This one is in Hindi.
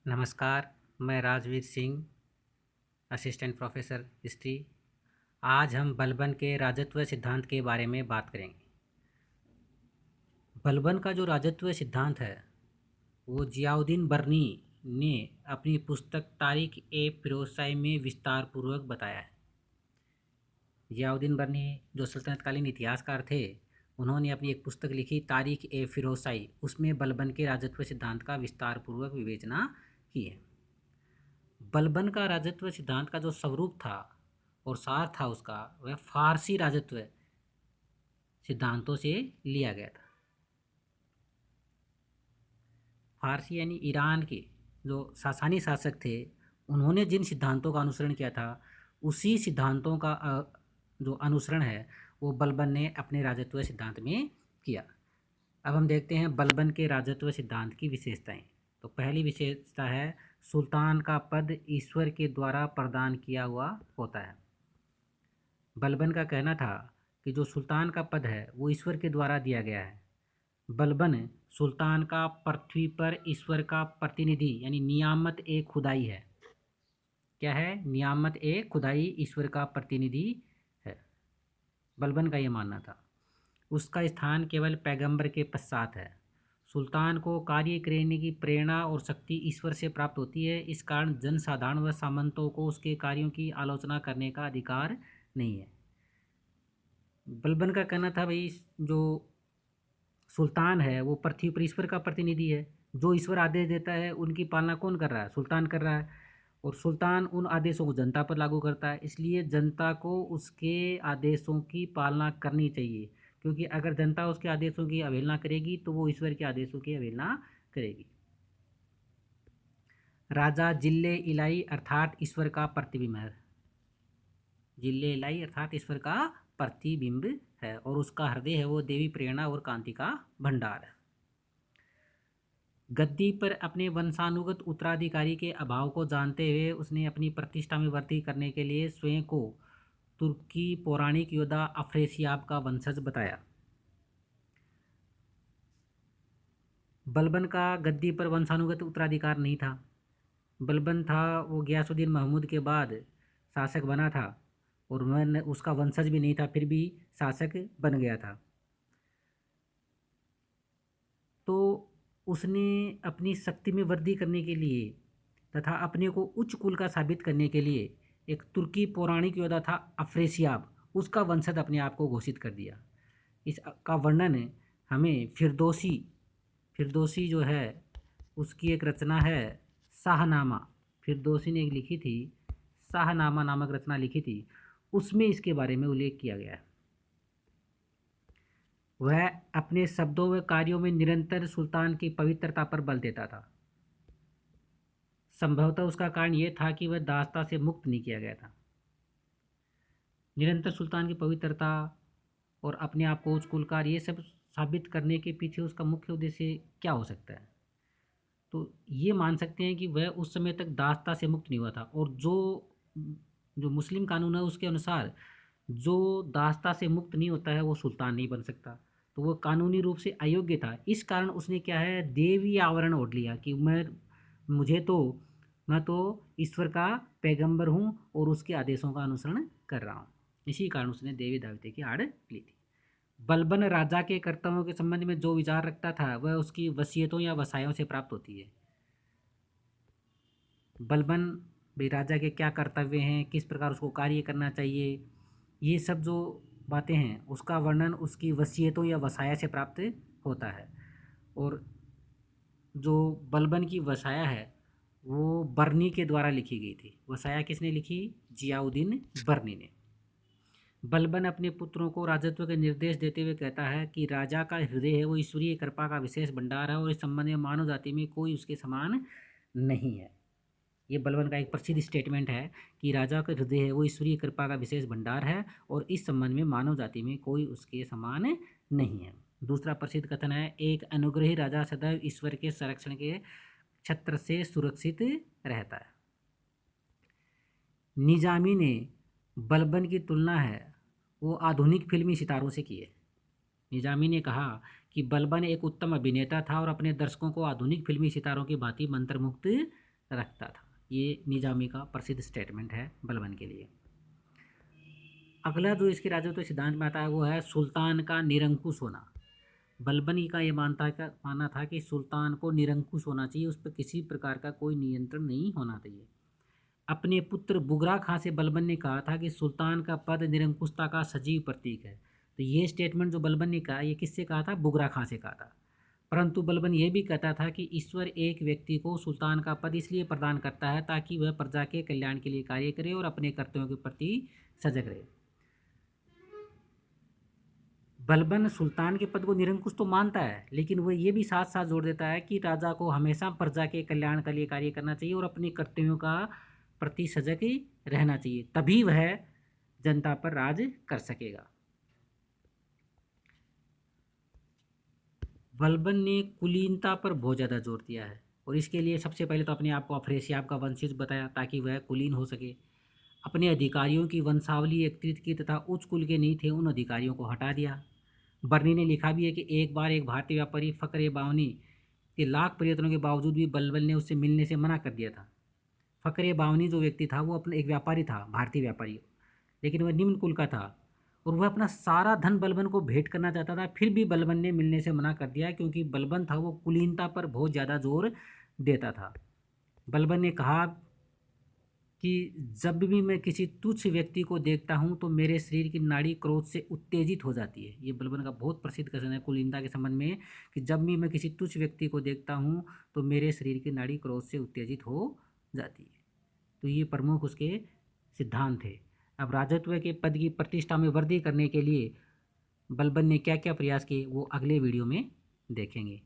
नमस्कार। मैं Rajveer Singh, assistant professor history. आज हम बलबन के राजत्व सिद्धांत के बारे में बात करेंगे। बलबन का जो राजत्व सिद्धांत है वो जियाउद्दीन बर्नी ने अपनी पुस्तक तारीख ए फिरोजशाही में विस्तार पूर्वक बताया है। जियाउद्दीन बर्नी जो सल्तनतकालीन इतिहासकार थे, उन्होंने अपनी एक पुस्तक लिखी तारीख ए फिरोजशाही। उसमें बलबन के राजत्व सिद्धांत का विस्तार पूर्वक विवेचना की है। बलबन का राजत्व सिद्धांत का जो स्वरूप था और सार था उसका, वह फारसी राजत्व सिद्धांतों से लिया गया था। फारसी यानी ईरान के जो सासानी शासक थे, उन्होंने जिन सिद्धांतों का अनुसरण किया था, उसी सिद्धांतों का जो अनुसरण है वो बलबन ने अपने राजत्व सिद्धांत में किया। अब हम देखते हैं बलबन के राजत्व सिद्धांत की विशेषताएं। तो पहली विशेषता है, सुल्तान का पद ईश्वर के द्वारा प्रदान किया हुआ होता है। बलबन का कहना था कि जो सुल्तान का पद है वो ईश्वर के द्वारा दिया गया है। बलबन सुल्तान का पृथ्वी पर ईश्वर का प्रतिनिधि यानी नियामत ए खुदाई है। क्या है? नियामत ए खुदाई ईश्वर का प्रतिनिधि है। बलबन का ये मानना था। उसका स्थान केवल पैगंबर के पश्चात है। सुल्तान को कार्य करने की प्रेरणा और शक्ति ईश्वर से प्राप्त होती है। इस कारण जनसाधारण व सामंतों को उसके कार्यों की आलोचना करने का अधिकार नहीं है। बलबन का कहना था, भाई जो सुल्तान है वो पृथ्वी पर ईश्वर का प्रतिनिधि है। जो ईश्वर आदेश देता है उनकी पालना कौन कर रहा है? सुल्तान कर रहा है। और सुल्तान उन आदेशों को जनता पर लागू करता है, इसलिए जनता को उसके आदेशों की पालना करनी चाहिए। क्योंकि अगर जनता उसके आदेशों की अवहेलना करेगी तो वो ईश्वर के आदेशों की अवहेलना करेगी। राजा जिल्ले इलाई अर्थात ईश्वर का प्रतिबिंब है। जिल्ले इलाई अर्थात ईश्वर का प्रतिबिंब है और उसका हृदय है वो देवी प्रेरणा और कांति का भंडार है। गद्दी पर अपने वंशानुगत उत्तराधिकारी के अभाव को जानते हुए उसने अपनी प्रतिष्ठा में वृद्धि करने के लिए स्वयं को तुर्की पौराणिक योद्धा अफरेसियाब का वंशज बताया। बलबन का गद्दी पर वंशानुगत उत्तराधिकार नहीं था। बलबन था वो गयासुद्दीन महमूद के बाद शासक बना था और वह उसका वंशज भी नहीं था, फिर भी शासक बन गया था। तो उसने अपनी शक्ति में वृद्धि करने के लिए तथा अपने को उच्च कुल का साबित करने के लिए एक तुर्की पौराणिक योद्धा था अफरेसियाब, उसका वंशज अपने आप को घोषित कर दिया। इसका वर्णन हमें फिरदौसी फिरदौसी जो है उसकी एक रचना है शाहनामा। फिरदौसी ने एक लिखी थी, शाहनामा नामक रचना लिखी थी, उसमें इसके बारे में उल्लेख किया गया है। वह अपने शब्दों व कार्यों में निरंतर सुल्तान की पवित्रता पर बल देता था। संभवतः उसका कारण यह था कि वह दासता से मुक्त नहीं किया गया था। निरंतर सुल्तान की पवित्रता और अपने आप को उच्च कुलकार, ये सब साबित करने के पीछे उसका मुख्य उद्देश्य क्या हो सकता है? तो ये मान सकते हैं कि वह उस समय तक दासता से मुक्त नहीं हुआ था। और जो जो मुस्लिम कानून है उसके अनुसार जो दासता से मुक्त नहीं होता है वो सुल्तान नहीं बन सकता। तो वो कानूनी रूप से अयोग्य था। इस कारण उसने क्या है, देवी आवरण ओढ़ लिया कि मैं तो ईश्वर का पैगंबर हूँ और उसके आदेशों का अनुसरण कर रहा हूँ। इसी कारण उसने देवी दावते की आड़ ली थी। बलबन राजा के कर्तव्यों के संबंध में जो विचार रखता था वह उसकी वसीयतों या वसायों से प्राप्त होती है। बलबन भी राजा के क्या कर्तव्य हैं, किस प्रकार उसको कार्य करना चाहिए, ये सब जो बातें हैं उसका वर्णन उसकी वसीयतों या वसाया से प्राप्त होता है। और जो बलबन की वसाया है वो बर्नी के द्वारा लिखी गई थी। वसाया किसने लिखी? जियाउद्दीन बर्नी ने। बलबन अपने पुत्रों को राजत्व के निर्देश देते हुए कहता है कि राजा का हृदय है वो ईश्वरीय कृपा का विशेष भंडार है और इस संबंध में मानव जाति में कोई उसके समान नहीं है। ये बलबन का एक प्रसिद्ध स्टेटमेंट है कि राजा का हृदय है वो ईश्वरीय कृपा का विशेष भंडार है और इस संबंध में मानव जाति में कोई उसके समान नहीं है। दूसरा प्रसिद्ध कथन है, एक अनुग्रही राजा सदैव ईश्वर के संरक्षण के छत्र से सुरक्षित रहता है। निजामी ने बलबन की तुलना है वो आधुनिक फिल्मी सितारों से की है। निजामी ने कहा कि बलबन एक उत्तम अभिनेता था और अपने दर्शकों को आधुनिक फिल्मी सितारों की भांति मंत्रमुग्ध रखता था। ये निजामी का प्रसिद्ध स्टेटमेंट है बलबन के लिए। अगला जो इसके राजत्व सिद्धांत में आता है वो है सुल्तान का निरंकुश होना। बलबनी का ये मानना था कि सुल्तान को निरंकुश होना चाहिए, उस पर किसी प्रकार का कोई नियंत्रण नहीं होना चाहिए। अपने पुत्र बुगरा खां से बलबन ने कहा था कि सुल्तान का पद निरंकुशता का सजीव प्रतीक है। तो ये स्टेटमेंट जो बलबन ने कहा, ये किससे कहा था? बुगरा खां से कहा था। परंतु बलबन यह भी कहता था कि ईश्वर एक व्यक्ति को सुल्तान का पद इसलिए प्रदान करता है ताकि वह प्रजा के कल्याण के लिए कार्य करे और अपने कर्तव्यों के प्रति सजग रहे। बलबन सुल्तान के पद को निरंकुश तो मानता है, लेकिन वह ये भी साथ साथ जोड़ देता है कि राजा को हमेशा प्रजा के कल्याण के लिए कार्य करना चाहिए और अपने कर्तव्यों का प्रति सजग ही रहना चाहिए, तभी वह जनता पर राज कर सकेगा। बलबन ने कुलीनता पर बहुत ज़्यादा जोर दिया है और इसके लिए सबसे पहले तो अपने आप को अफरेसियाब का वंशज बताया ताकि वह कुलीन हो सके। अपने अधिकारियों की वंशावली एकत्रित की तथा उच्च कुल के नहीं थे उन अधिकारियों को हटा दिया। बर्नी ने लिखा भी है कि एक बार एक भारतीय व्यापारी फ़क्र बावनी के लाख प्रयत्नों के बावजूद भी बलबन ने उससे मिलने से मना कर दिया था। फ़क्र बावनी जो व्यक्ति था वो अपना एक व्यापारी था, भारतीय व्यापारी, लेकिन वह निम्न कुल का था और वह अपना सारा धन बलबन को भेंट करना चाहता था। फिर भी बलबन ने मिलने से मना कर दिया क्योंकि बलबन था वो कुलीनता पर बहुत ज़्यादा जोर देता था। बलबन ने कहा कि जब भी मैं किसी तुच्छ व्यक्ति को देखता हूं तो मेरे शरीर की नाड़ी क्रोध से उत्तेजित हो जाती है। ये बलबन का बहुत प्रसिद्ध कथन है कुलीनता के संबंध में कि जब भी मैं किसी तुच्छ व्यक्ति को देखता हूं तो मेरे शरीर की नाड़ी क्रोध से उत्तेजित हो जाती है। तो ये प्रमुख उसके सिद्धांत थे। अब राजत्व के पद की प्रतिष्ठा में वृद्धि करने के लिए बलबन ने क्या क्या प्रयास किए वो अगले वीडियो में देखेंगे।